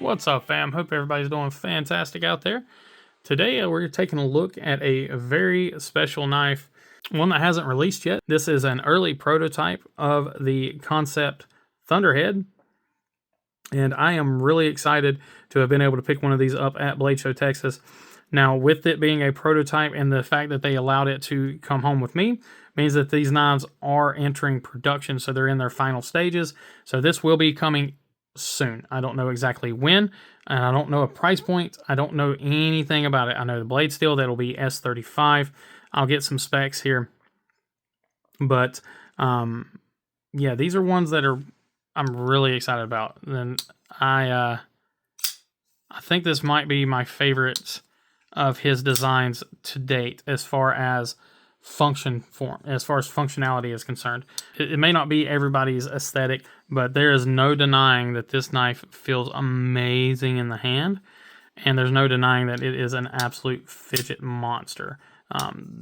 What's up, fam? Hope everybody's doing fantastic out there. Today we're taking a look at a very special knife, one that hasn't released yet. This is an early prototype of the Kansept Thunderhead, and I am really excited to have been able to pick one of these up at Blade Show, Texas. Now, with it being a prototype and the fact that they allowed it to come home with me, means that these knives are entering production, so they're in their final stages. So this will be coming soon. I don't know exactly when, and I don't know a price point. I don't know anything about it. I know the blade steel, that'll be S35. I'll get some specs here, but yeah, these are ones that I'm really excited about. And I think this might be my favorite of his designs to date as far as functionality is concerned. It may not be everybody's aesthetic, but there is no denying that this knife feels amazing in the hand, and there's no denying that it is an absolute fidget monster.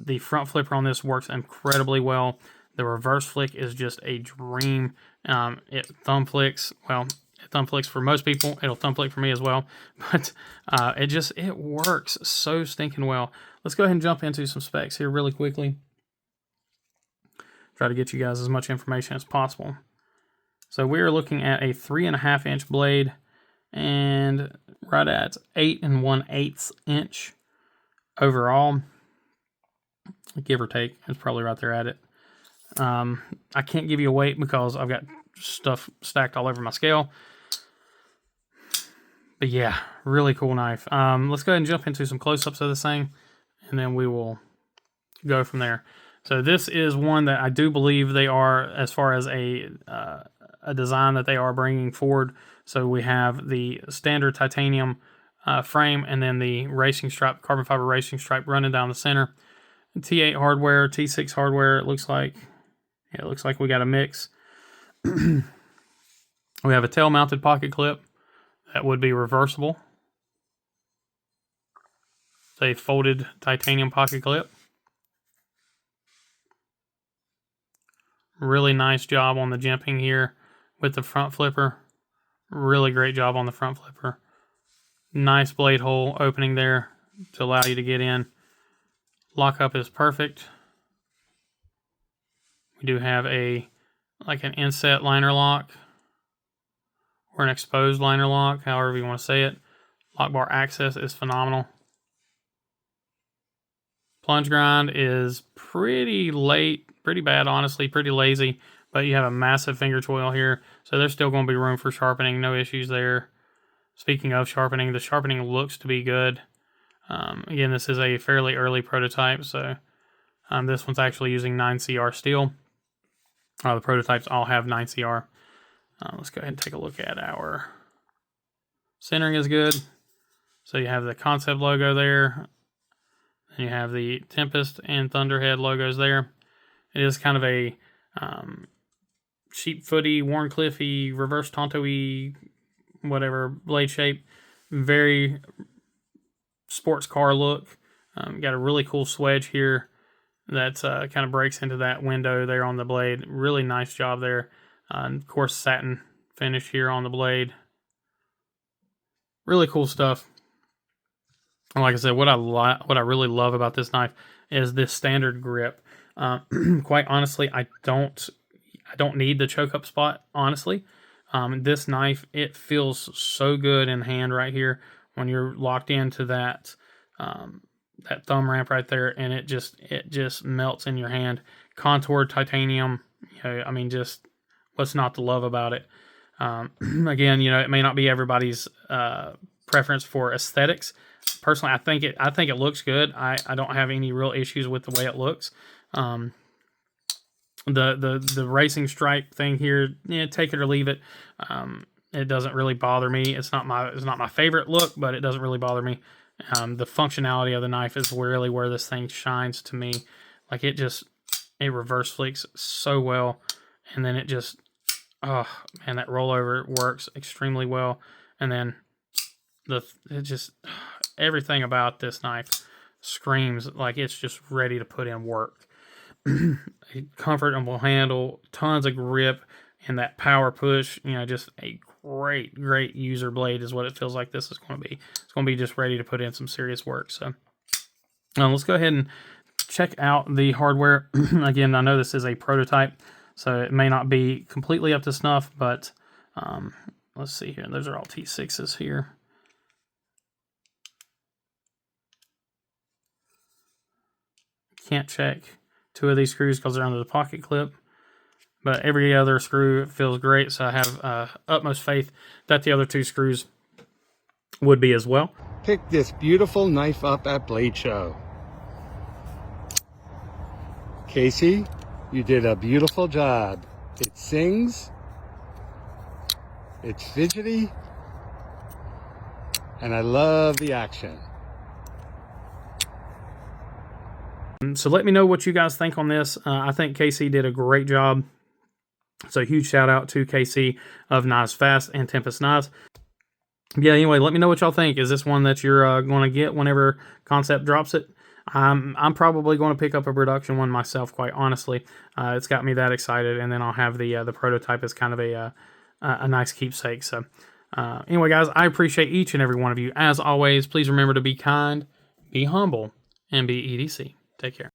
The front flipper on this works incredibly well. The reverse flick is just a dream. It thumb flicks, well, it thumb flicks for most people. It'll thumb flick for me as well, but it works so stinking well. Let's go ahead and jump into some specs here really quickly. Try to get you guys as much information as possible. So we are looking at a 3.5 inch blade and right at 8 1/8 inch overall, give or take. It's probably right there at it. I can't give you a weight because I've got stuff stacked all over my scale. But yeah, really cool knife. Let's go ahead and jump into some close-ups of this thing, and then we will go from there. So this is one that I do believe they are, as far as a design that they are bringing forward. So we have the standard titanium frame, and then the racing stripe, carbon fiber racing stripe running down the center. T8 hardware, T6 hardware. It looks like we got a mix. We have a tail-mounted pocket clip that would be reversible. It's a folded titanium pocket clip. Really nice job on the jimping here with the front flipper. Really great job on the front flipper. Nice blade hole opening there to allow you to get in. Lockup is perfect. We do have an inset liner lock or an exposed liner lock, however you want to say it. Lock bar access is phenomenal. Plunge grind is pretty bad, honestly, pretty lazy, but you have a massive finger choil here, so there's still going to be room for sharpening, no issues there. Speaking of sharpening, the sharpening looks to be good. Again, this is a fairly early prototype, so this one's actually using 9CR steel. The prototypes all have 9CR. Let's go ahead and take a look at our centering is good. So you have the Kansept logo there. And you have the Tempest and Thunderhead logos there. It is kind of a sheepfooty, Warncliffey, reverse Tonto-y, whatever blade shape. Very sports car look. Got a really cool swedge here that kind of breaks into that window there on the blade. Really nice job there. And of course, satin finish here on the blade. Really cool stuff. And like I said, what I really love about this knife is this standard grip. Quite honestly, I don't need the choke up spot. Honestly, this knife, it feels so good in hand right here when you're locked into that thumb ramp right there, and it just melts in your hand. Contoured titanium. I mean, just what's not to love about it? Again, it may not be everybody's preference for aesthetics. Personally, I think it looks good. I don't have any real issues with the way it looks. The racing stripe thing here, take it or leave it. It doesn't really bother me. It's not my favorite look, but it doesn't really bother me. The functionality of the knife is really where this thing shines to me. Like it reverse flicks so well, and then it just, oh man, that rollover works extremely well, and then everything about this knife screams like it's just ready to put in work. Comfortable handle, tons of grip, and that power push, just a great user blade is what it feels like this is going to be. It's going to be just ready to put in some serious work. So let's go ahead and check out the hardware. Again, I know this is a prototype, so it may not be completely up to snuff, but let's see here. Those are all T6s here. Can't check 2 of these screws because they're under the pocket clip, but every other screw feels great, so I have utmost faith that the other 2 screws would be as well. Pick this beautiful knife up at Blade Show. Casey, you did a beautiful job. It sings, it's fidgety, and I love the action. So let me know what you guys think on this. I think KC did a great job. So huge shout out to KC of Knives Fast and Tempest Knives. Yeah, anyway, let me know what y'all think. Is this one that you're going to get whenever Kansept drops it? I'm probably going to pick up a production one myself, quite honestly. It's got me that excited, and then I'll have the prototype as kind of a nice keepsake. So anyway, guys, I appreciate each and every one of you. As always, please remember to be kind, be humble, and be EDC. Take care.